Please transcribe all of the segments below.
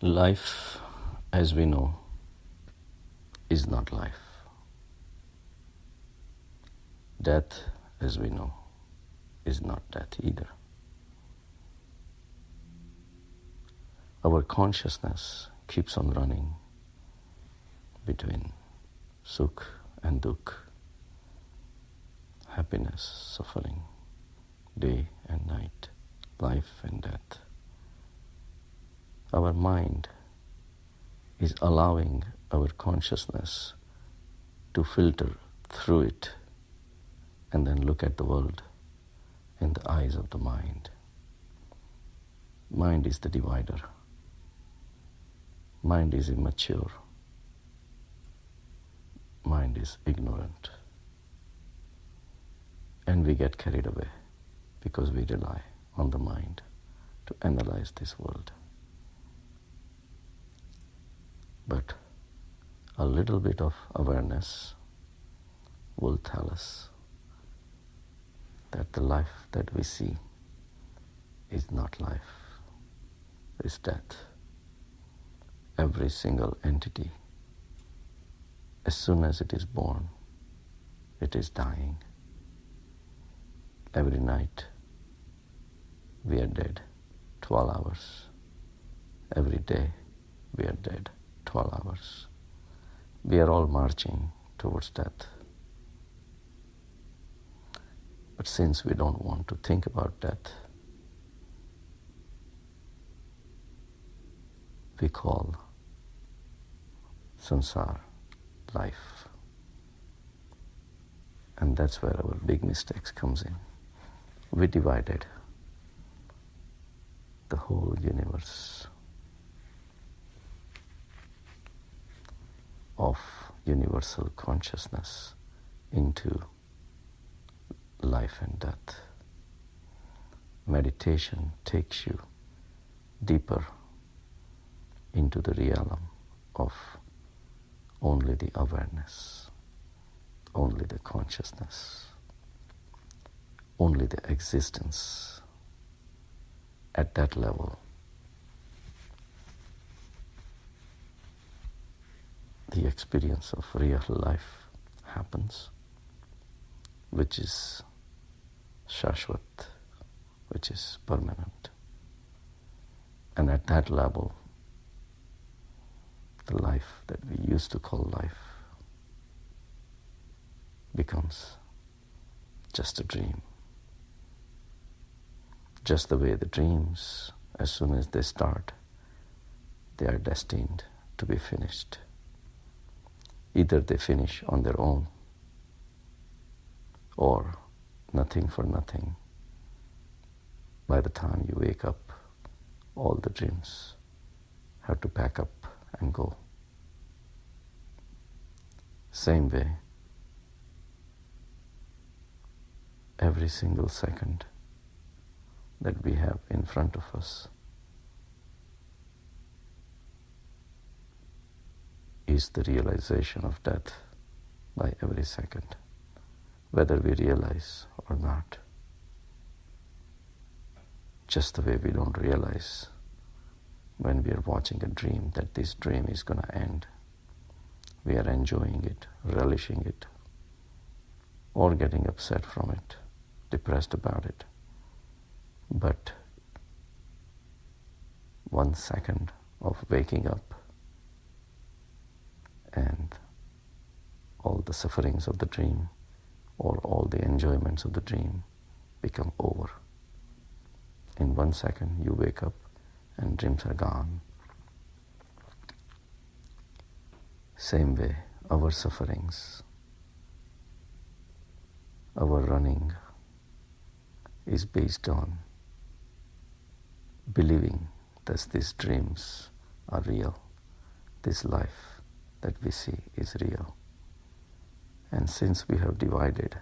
Life, as we know, is not life. Death, as we know, is not death either. Our consciousness keeps on running between sukh and dukh, happiness, suffering, day and night, life and death. Our mind is allowing our consciousness to filter through it and then look at the world in the eyes of the mind. Mind is the divider. Mind is immature. Mind is ignorant. And we get carried away because we rely on the mind to analyze this world. But a little bit of awareness will tell us that the life that we see is not life, is death. Every single entity, as soon as it is born, it is dying. Every night we are dead 12 hours. Every day we are dead 12 hours. We are all marching towards death. But since we don't want to think about death, we call samsara life. And that's where our big mistakes comes in. We divided the whole universe of universal consciousness into life and death. Meditation takes you deeper into the realm of only the awareness, only the consciousness, only the existence. At that level, the experience of real life happens, which is shashvat, which is permanent. And at that level, the life that we used to call life becomes just a dream. Just the way the dreams, as soon as they start, they are destined to be finished. Either they finish on their own, or nothing for nothing. By the time you wake up, all the dreams have to pack up and go. Same way, every single second that we have in front of us is the realization of death by every second, whether we realize or not. Just the way we don't realize when we are watching a dream that this dream is going to end. We are enjoying it, relishing it, or getting upset from it, depressed about it. But 1 second of waking up and all the sufferings of the dream or all the enjoyments of the dream become over. In 1 second you wake up and dreams are gone. Same way, our sufferings, our running is based on believing that these dreams are real, this life that we see is real. And since we have divided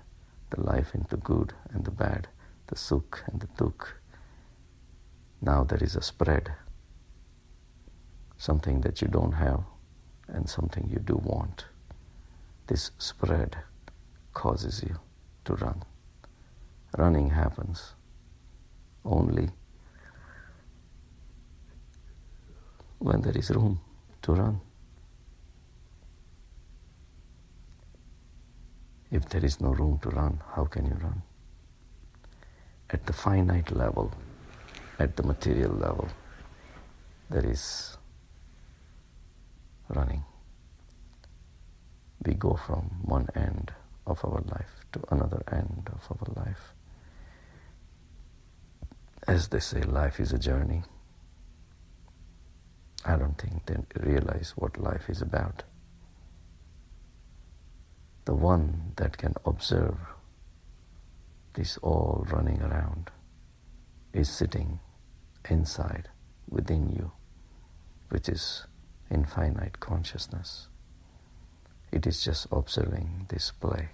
the life into good and the bad, the sukh and the dukh, now there is a spread, something that you don't have and something you do want. This spread causes you to run. Running happens only when there is room to run. If there is no room to run, how can you run? At the finite level, at the material level, there is running. We go from one end of our life to another end of our life. As they say, life is a journey. I don't think they realize what life is about. The one that can observe this all running around is sitting inside, within you, which is infinite consciousness. It is just observing this play.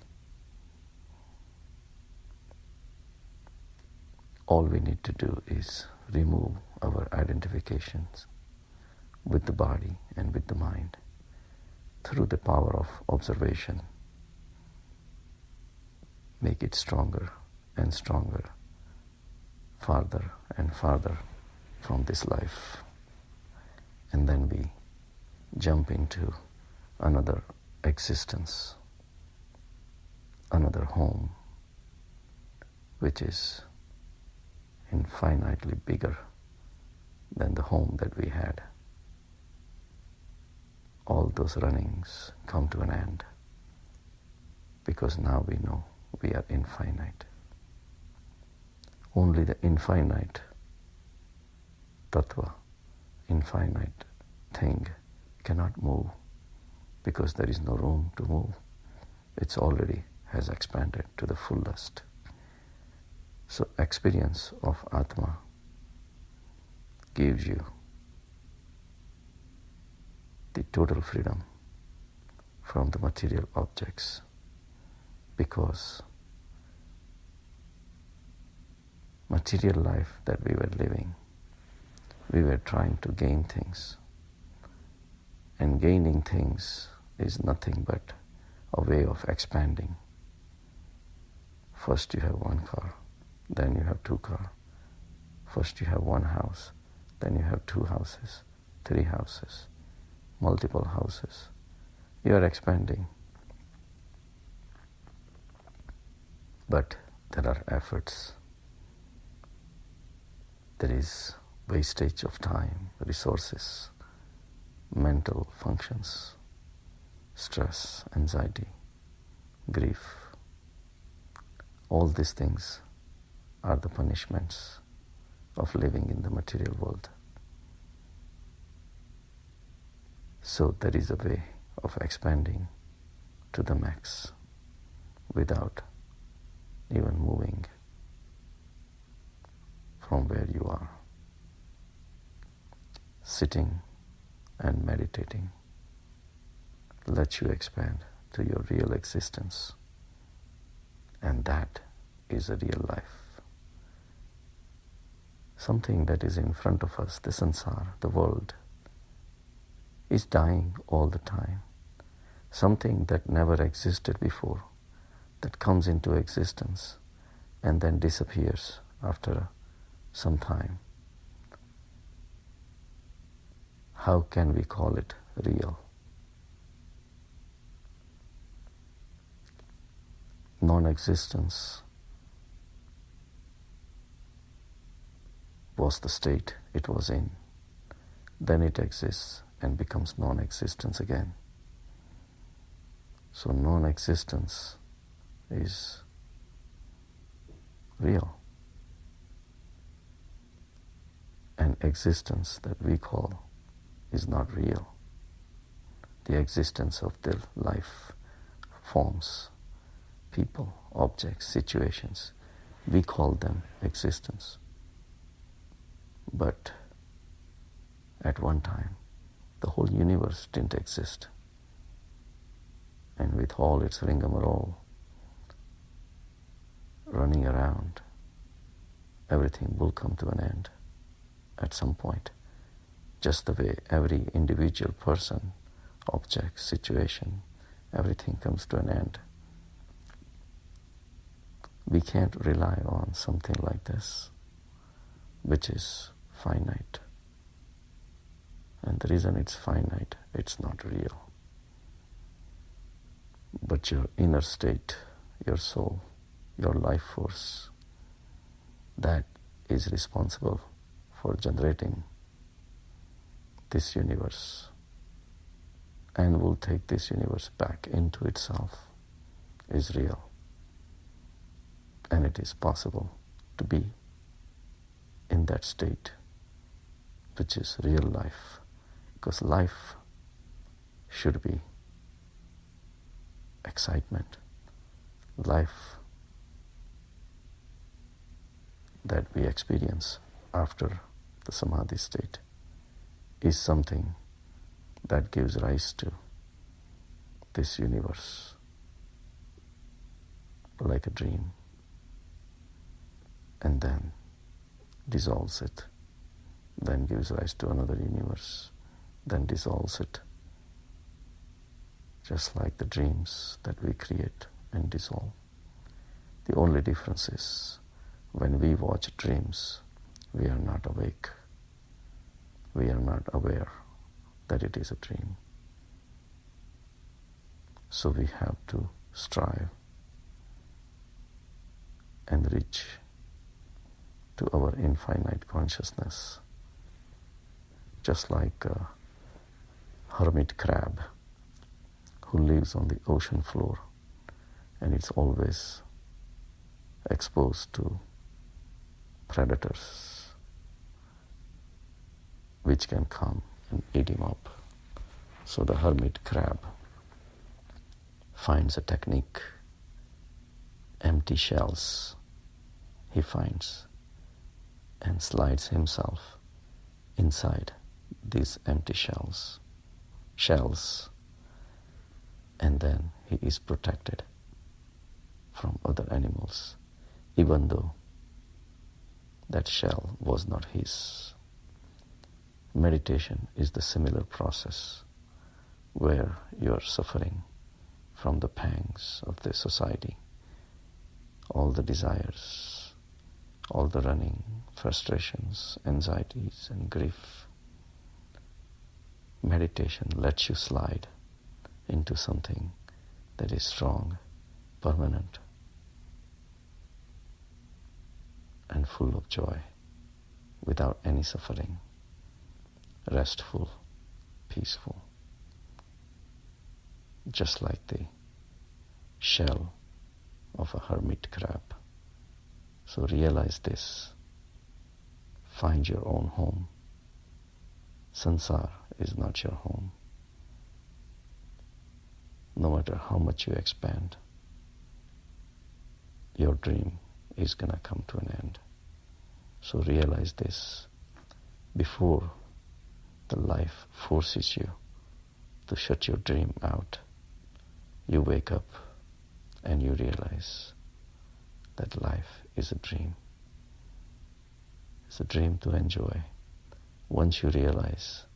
All we need to do is remove our identifications with the body and with the mind through the power of observation. Make it stronger and stronger, farther and farther from this life. And then we jump into another existence, another home, which is infinitely bigger than the home that we had. All those runnings come to an end because now we know we are infinite. Only the infinite tattva, infinite thing, cannot move because there is no room to move. It's already has expanded to the fullest. So experience of Atma gives you the total freedom from the material objects, because material life that we were living, we were trying to gain things. And gaining things is nothing but a way of expanding. First you have one car, then you have two cars. First you have one house, then you have two houses, three houses, multiple houses. You are expanding. But there are efforts. There is wastage of time, resources, mental functions, stress, anxiety, grief. All these things are the punishments of living in the material world. So there is a way of expanding to the max without even moving from where you are. Sitting and meditating lets you expand to your real existence. And that is a real life. Something that is in front of us, the sansar, the world, is dying all the time. Something that never existed before, that comes into existence and then disappears after some time. How can we call it real? Non-existence was the state it was in. Then it exists and becomes non-existence again. So non-existence is real. And existence that we call is not real. The existence of the life forms, people, objects, situations, we call them existence. But at one time, the whole universe didn't exist. And with all its rigmarole running around, everything will come to an end at some point. Just the way every individual person, object, situation, everything comes to an end. We can't rely on something like this, which is finite. And the reason it's finite, it's not real. But your inner state, your soul, your life force, that is responsible for generating this universe and will take this universe back into itself, is real. And it is possible to be in that state, which is real life. Because life should be excitement. Life that we experience after the samadhi state is something that gives rise to this universe, like a dream, and then dissolves it, then gives rise to another universe, then dissolves it, just like the dreams that we create and dissolve. The only difference is when we watch dreams, we are not awake. We are not aware that it is a dream. So we have to strive and reach to our infinite consciousness, just like a hermit crab who lives on the ocean floor and it's always exposed to predators which can come and eat him up. So the hermit crab finds a technique. Empty shells he finds and slides himself inside these empty shells, and then he is protected from other animals, even though that shell was not his. Meditation is the similar process where you are suffering from the pangs of this society, all the desires, all the running, frustrations, anxieties, and grief. Meditation lets you slide into something that is strong, permanent, and full of joy, without any suffering, restful, peaceful, just like the shell of a hermit crab. So realize this. Find your own home. Sansar is not your home. No matter how much you expand, your dream is going to come to an end. So realize this before the life forces you to shut your dream out. You wake up and you realize that life is a dream. It's a dream to enjoy. Once you realize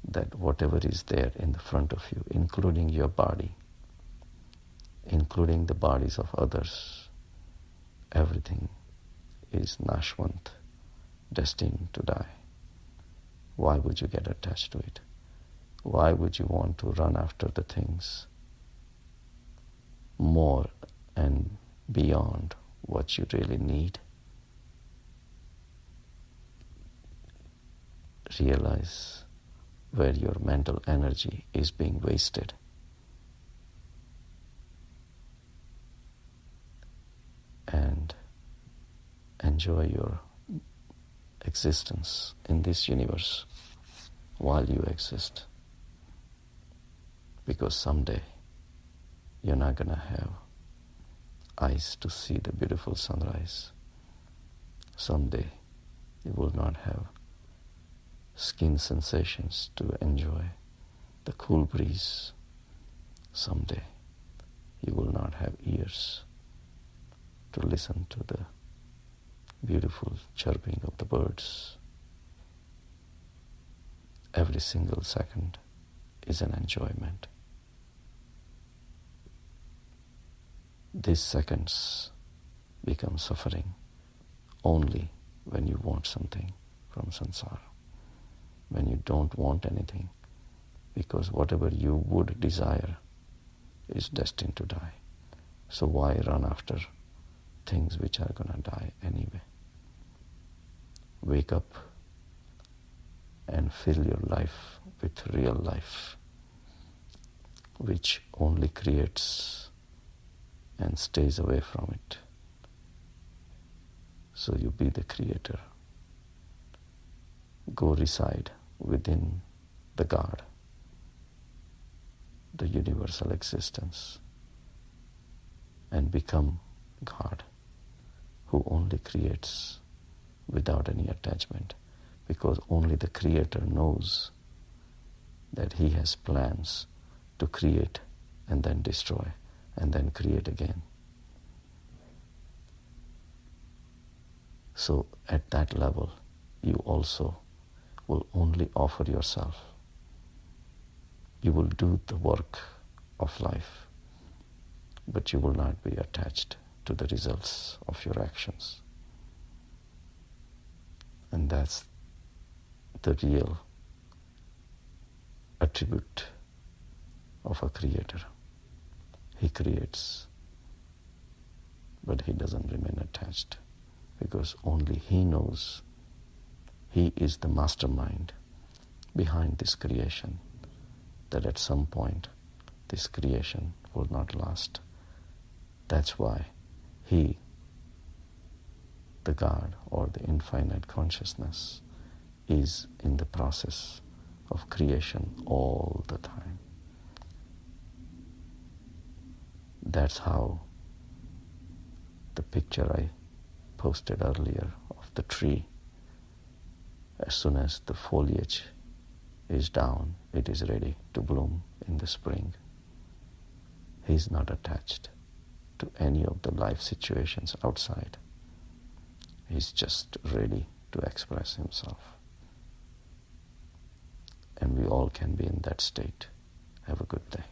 that whatever is there in the front of you, including your body, including the bodies of others, everything is nashwant, destined to die. Why would you get attached to it? Why would you want to run after the things more and beyond what you really need? Realize where your mental energy is being wasted. And enjoy your existence in this universe while you exist. Because someday you're not going to have eyes to see the beautiful sunrise. Someday you will not have skin sensations to enjoy the cool breeze. Someday you will not have ears to listen to the beautiful chirping of the birds. Every single second is an enjoyment. These seconds become suffering only when you want something from samsara. when you don't want anything, because whatever you would desire is destined to die. So why run after things which are going to die anyway? Wake up and fill your life with real life, which only creates and stays away from it. So you be the creator. Go reside within the God, the universal existence, and become God, who only creates without any attachment, because only the Creator knows that He has plans to create and then destroy and then create again. So at that level, you also will only offer yourself. You will do the work of life, but you will not be attached to the results of your actions. And that's the real attribute of a creator. He creates, but he doesn't remain attached, because only he knows. He is the mastermind behind this creation, that at some point this creation will not last. That's why he, the God or the infinite consciousness, is in the process of creation all the time. That's how the picture I posted earlier of the tree, as soon as the foliage is down, it is ready to bloom in the spring. He is not attached to any of the life situations outside. He is just ready to express himself. And we all can be in that state. Have a good day.